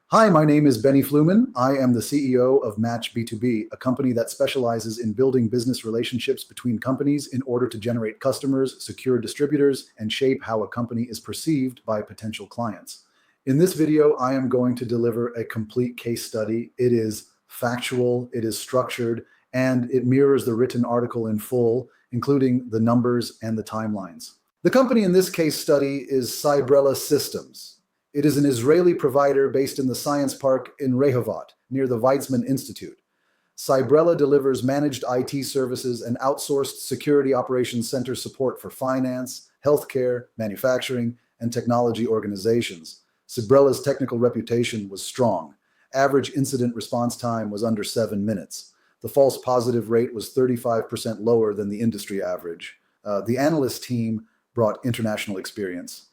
Hi, my name is Benny Fluman. I am the CEO of Match B2B, a company that specializes in building business relationships between companies in order to generate customers, secure distributors, and shape how a company is perceived by potential clients. In this video, I am going to deliver a complete case study. It is factual, it is structured, and it mirrors the written article in full, including the numbers and the timelines. The company in this case study is Cybrella Systems. It is an Israeli provider based in the science park in Rehovot, near the Weizmann Institute. Cybrella delivers managed IT services and outsourced security operations center support for finance, healthcare, manufacturing, and technology organizations. Cybrella's technical reputation was strong. Average incident response time was under 7 minutes. The false positive rate was 35% lower than the industry average. The analyst team brought international experience.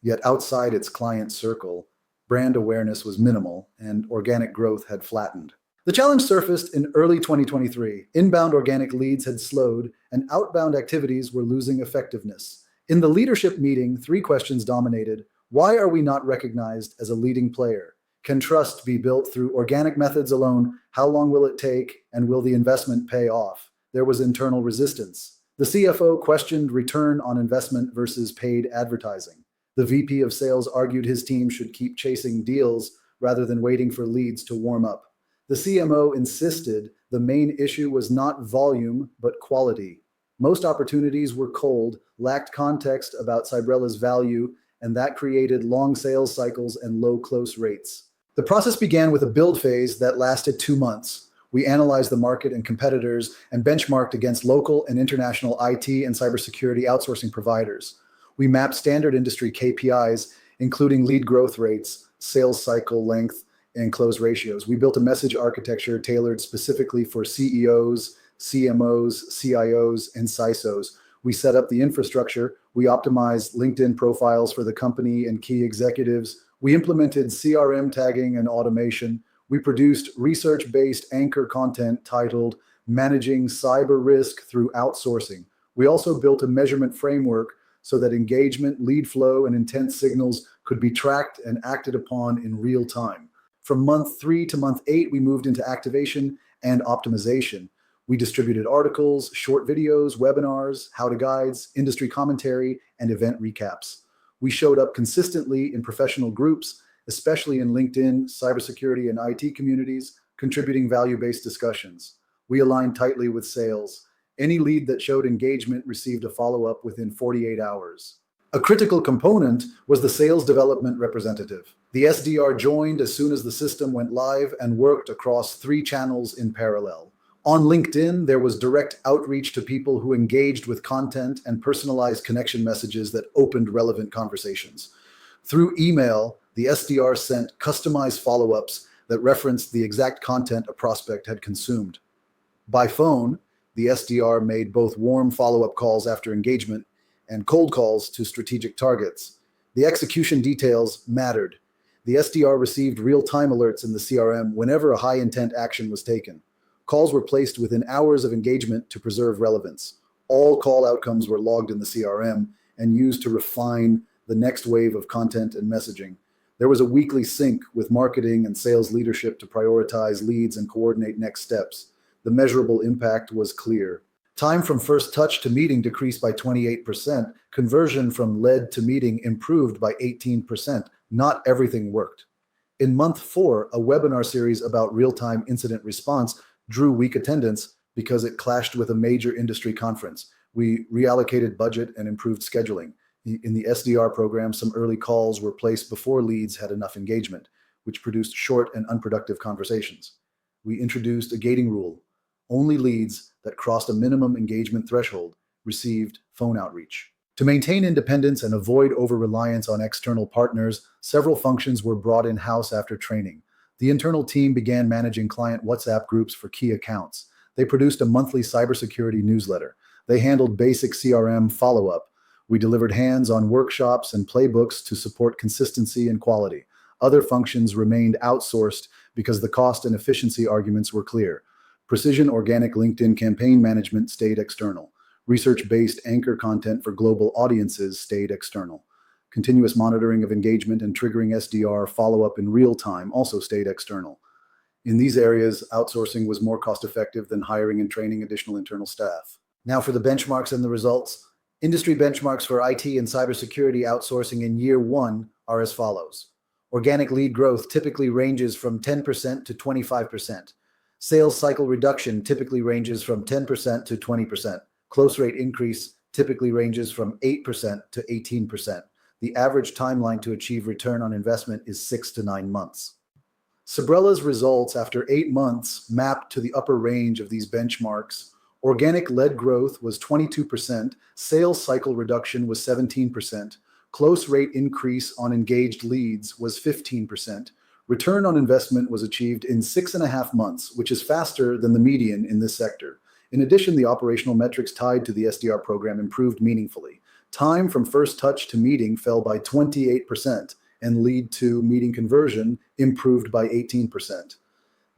Yet outside its client circle, brand awareness was minimal and organic growth had flattened. The challenge surfaced in early 2023. Inbound organic leads had slowed and outbound activities were losing effectiveness. In the leadership meeting, 3 questions dominated. Why are we not recognized as a leading player? Can trust be built through organic methods alone? How long will it take? And will the investment pay off? There was internal resistance. The CFO questioned return on investment versus paid advertising. The VP of sales argued his team should keep chasing deals rather than waiting for leads to warm up. The CMO insisted the main issue was not volume, but quality. Most opportunities were cold, lacked context about Cybrella's value, and that created long sales cycles and low close rates. The process began with a build phase that lasted 2 months. We analyzed the market and competitors and benchmarked against local and international IT and cybersecurity outsourcing providers. We mapped standard industry KPIs, including lead growth rates, sales cycle length, and close ratios. We built a message architecture tailored specifically for CEOs, CMOs, CIOs, and CISOs. We set up the infrastructure. We optimized LinkedIn profiles for the company and key executives. We implemented CRM tagging and automation. We produced research-based anchor content titled Managing Cyber Risk Through Outsourcing. We also built a measurement framework so that engagement, lead flow, and intent signals could be tracked and acted upon in real time. From month 3 to month 8, we moved into activation and optimization. We distributed articles, short videos, webinars, how-to guides, industry commentary, and event recaps. We showed up consistently in professional groups, especially in LinkedIn, cybersecurity, and IT communities, contributing value-based discussions. We aligned tightly with sales. Any lead that showed engagement received a follow-up within 48 hours. A critical component was the sales development representative. The SDR joined as soon as the system went live and worked across 3 channels in parallel. On LinkedIn, there was direct outreach to people who engaged with content and personalized connection messages that opened relevant conversations. Through email, the SDR sent customized follow-ups that referenced the exact content a prospect had consumed. By phone, the SDR made both warm follow-up calls after engagement and cold calls to strategic targets. The execution details mattered. The SDR received real-time alerts in the CRM whenever a high-intent action was taken. Calls were placed within hours of engagement to preserve relevance. All call outcomes were logged in the CRM and used to refine the next wave of content and messaging. There was a weekly sync with marketing and sales leadership to prioritize leads and coordinate next steps. The measurable impact was clear. Time from first touch to meeting decreased by 28%. Conversion from lead to meeting improved by 18%. Not everything worked. In month 4, a webinar series about real-time incident response drew weak attendance because it clashed with a major industry conference. We reallocated budget and improved scheduling. In the SDR program, some early calls were placed before leads had enough engagement, which produced short and unproductive conversations. We introduced a gating rule. Only leads that crossed a minimum engagement threshold received phone outreach. To maintain independence and avoid over-reliance on external partners, several functions were brought in-house after training. The internal team began managing client WhatsApp groups for key accounts. They produced a monthly cybersecurity newsletter. They handled basic CRM follow-up. We delivered hands-on workshops and playbooks to support consistency and quality. Other functions remained outsourced because the cost and efficiency arguments were clear. Precision organic LinkedIn campaign management stayed external. Research-based anchor content for global audiences stayed external. Continuous monitoring of engagement and triggering SDR follow-up in real time also stayed external. In these areas, outsourcing was more cost-effective than hiring and training additional internal staff. Now for the benchmarks and the results. Industry benchmarks for IT and cybersecurity outsourcing in year one are as follows. Organic lead growth typically ranges from 10% to 25%. Sales cycle reduction typically ranges from 10% to 20%. Close rate increase typically ranges from 8% to 18%. The average timeline to achieve return on investment is 6 to 9 months. Cybrella's results after 8 months mapped to the upper range of these benchmarks. Organic lead growth was 22%, sales cycle reduction was 17%, close rate increase on engaged leads was 15%, return on investment was achieved in 6.5 months, which is faster than the median in this sector. In addition, the operational metrics tied to the SDR program improved meaningfully. Time from first touch to meeting fell by 28%, and lead to meeting conversion improved by 18%.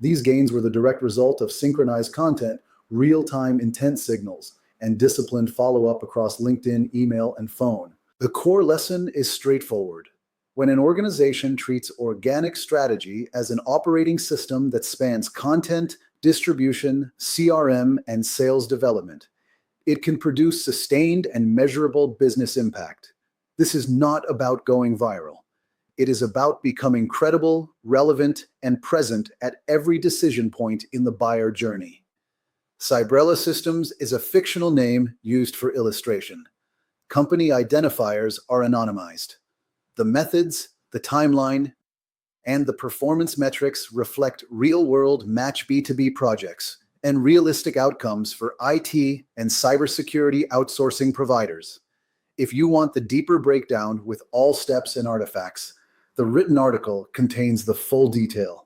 These gains were the direct result of synchronized content, real-time intent signals, and disciplined follow-up across LinkedIn, email, and phone. The core lesson is straightforward. When an organization treats organic strategy as an operating system that spans content, distribution, CRM, and sales development, it can produce sustained and measurable business impact. This is not about going viral. It is about becoming credible, relevant, and present at every decision point in the buyer journey. Cybrella Systems is a fictional name used for illustration. Company identifiers are anonymized. The methods, the timeline, and the performance metrics reflect real-world Match B2B projects and realistic outcomes for IT and cybersecurity outsourcing providers. If you want the deeper breakdown with all steps and artifacts, the written article contains the full detail.